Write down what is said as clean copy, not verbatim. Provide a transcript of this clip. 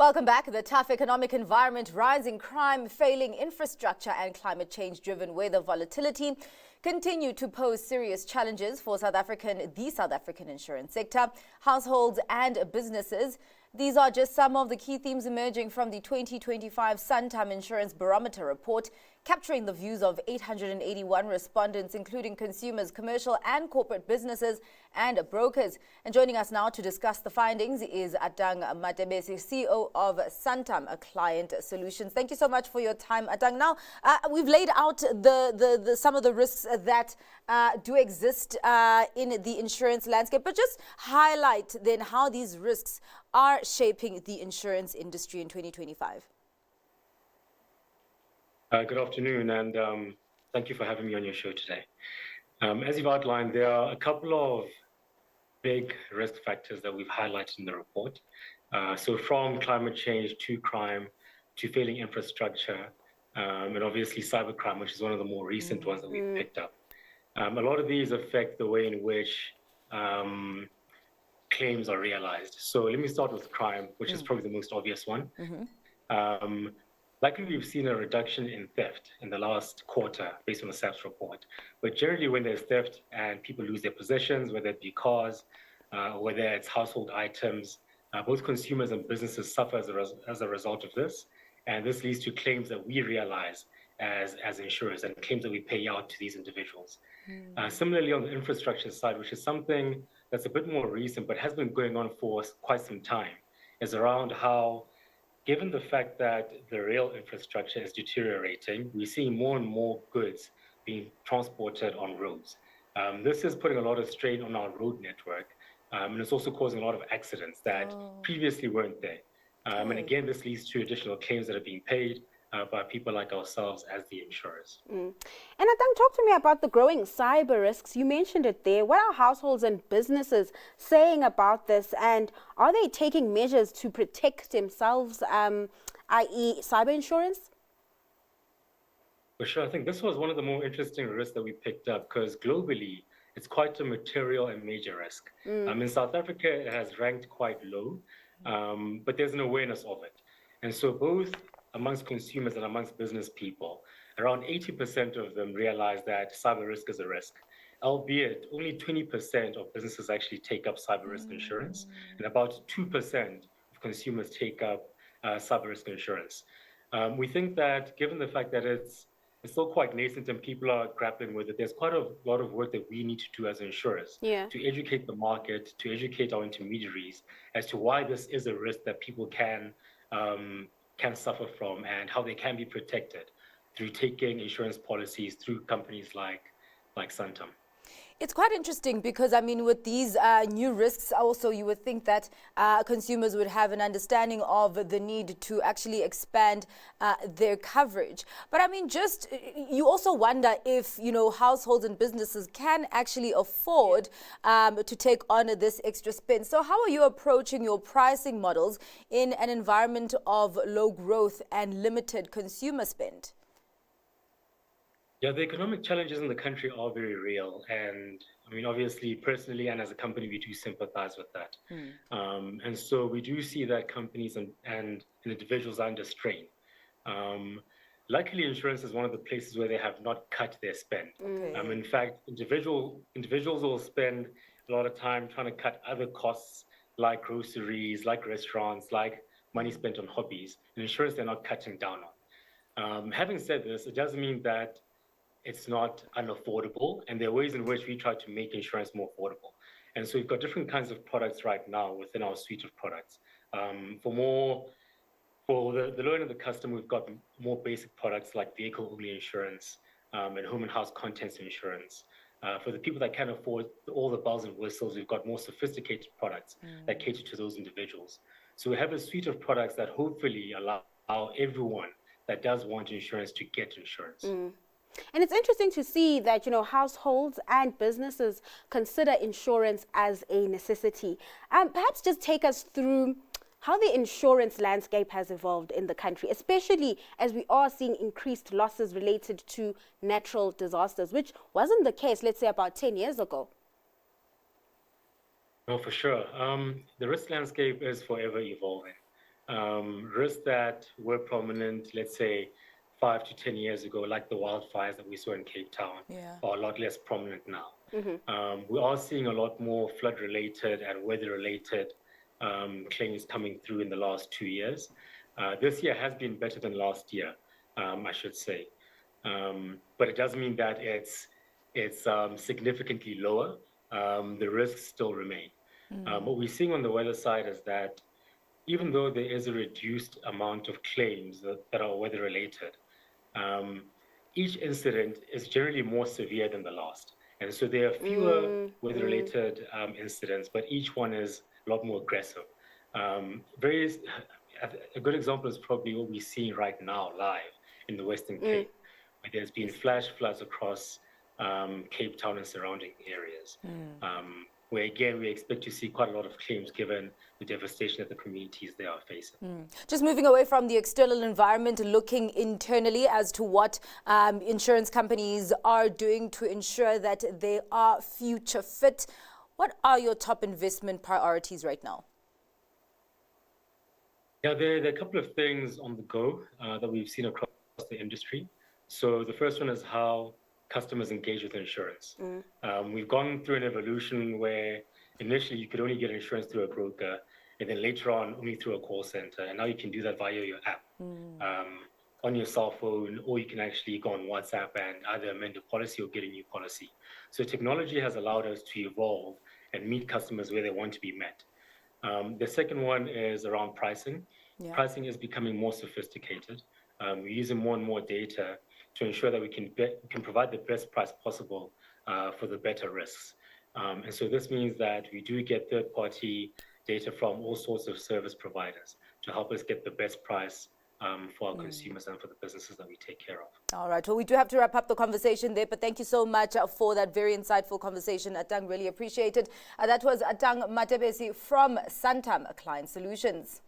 Welcome back. The tough economic environment, rising crime, failing infrastructure and climate change-driven weather volatility continue to pose serious challenges for the South African insurance sector, households and businesses. These are just some of the key themes emerging from the 2025 Santam Insurance Barometer report, capturing the views of 881 respondents, including consumers, commercial and corporate businesses and brokers. And joining us now to discuss the findings is Atang Matebesi, CEO of Santam Client Solutions. Thank you so much for your time, Atang. Now, we've laid out some of the risks that do exist in the insurance landscape, but just highlight then how these risks are shaping the insurance industry in 2025. Good afternoon, and thank you for having me on your show today. As you've outlined, there are a couple of big risk factors that we've highlighted in the report. So from climate change to crime to failing infrastructure, and obviously cybercrime, which is one of the more recent ones that we've picked up. A lot of these affect the way in which claims are realized. So let me start with crime, which is probably the most obvious one. Likely, we've seen a reduction in theft in the last quarter based on the SAPS report. But generally, when there's theft and people lose their possessions, whether it be cars, whether it's household items, both consumers and businesses suffer as a result of this. And this leads to claims that we realize as insurers and claims that we pay out to these individuals. Similarly, on the infrastructure side, which is something that's a bit more recent but has been going on for quite some time, is around how, given the fact that the rail infrastructure is deteriorating, we see more and more goods being transported on roads. This is putting a lot of strain on our road network, and it's also causing a lot of accidents that previously weren't there. And again, this leads to additional claims that are being paid by people like ourselves as the insurers. And Atang, talk to me about the growing cyber risks. You mentioned it there. What are households and businesses saying about this? And are they taking measures to protect themselves, i.e. cyber insurance? For sure. I think this was one of the more interesting risks that we picked up because globally, it's quite a material and major risk. In South Africa, it has ranked quite low, but there's an awareness of it. And so both amongst consumers and amongst business people, around 80% of them realize that cyber risk is a risk, albeit only 20% of businesses actually take up cyber risk insurance, and about 2% of consumers take up cyber risk insurance. We think that given the fact that it's still quite nascent and people are grappling with it, there's quite a lot of work that we need to do as insurers to educate the market, to educate our intermediaries as to why this is a risk that people can suffer from and how they can be protected through taking insurance policies through companies like Santam. It's quite interesting because, I mean, with these new risks, also you would think that consumers would have an understanding of the need to actually expand their coverage. But I mean, just you also wonder if, households and businesses can actually afford to take on this extra spend. So how are you approaching your pricing models in an environment of low growth and limited consumer spend? Yeah, the economic challenges in the country are very real. And I mean, obviously, personally and as a company, we do sympathize with that. And so we do see that companies and individuals are under strain. Luckily, insurance is one of the places where they have not cut their spend. In fact, individuals will spend a lot of time trying to cut other costs like groceries, like restaurants, like money spent on hobbies. And insurance, they're not cutting down on. Having said this, it doesn't mean that it's not unaffordable, and there are ways in which we try to make insurance more affordable. And so we've got different kinds of products right now within our suite of products. For the low end of the customer, we've got more basic products like vehicle-only insurance and home and house contents insurance. For the people that can't afford all the bells and whistles, we've got more sophisticated products that cater to those individuals. So we have a suite of products that hopefully allow everyone that does want insurance to get insurance. And it's interesting to see that, households and businesses consider insurance as a necessity. Perhaps just take us through how the insurance landscape has evolved in the country, especially as we are seeing increased losses related to natural disasters, which wasn't the case, let's say, about 10 years ago. No, for sure. The risk landscape is forever evolving. Risks that were prominent, let's say, 5 to 10 years ago, like the wildfires that we saw in Cape Town, are a lot less prominent now. We are seeing a lot more flood-related and weather-related claims coming through in the last 2 years. This year has been better than last year, I should say. But it doesn't mean that it's significantly lower. The risks still remain. What we're seeing on the weather side is that even though there is a reduced amount of claims that are weather-related, each incident is generally more severe than the last. And so there are fewer weather-related incidents, but each one is a lot more aggressive. A good example is probably what we're seeing right now live in the Western Cape, where there's been flash floods across Cape Town and surrounding areas, where again we expect to see quite a lot of claims given the devastation that the communities there are facing. Just moving away from the external environment, looking internally as to what insurance companies are doing to ensure that they are future fit. What are your top investment priorities right now? Yeah, there are a couple of things on the go that we've seen across the industry. So the first one is how customers engage with insurance. We've gone through an evolution where initially you could only get insurance through a broker, and then later on only through a call center. And now you can do that via your app on your cell phone, or you can actually go on WhatsApp and either amend a policy or get a new policy. So technology has allowed us to evolve and meet customers where they want to be met. The second one is around pricing. Pricing is becoming more sophisticated. We're using more and more data to ensure that we can provide the best price possible for the better risks. And so this means that we do get third-party data from all sorts of service providers to help us get the best price for our consumers and for the businesses that we take care of. All right. Well, we do have to wrap up the conversation there, but thank you so much for that very insightful conversation, Atang. Really appreciate it. That was Atang Matebesi from Santam Client Solutions.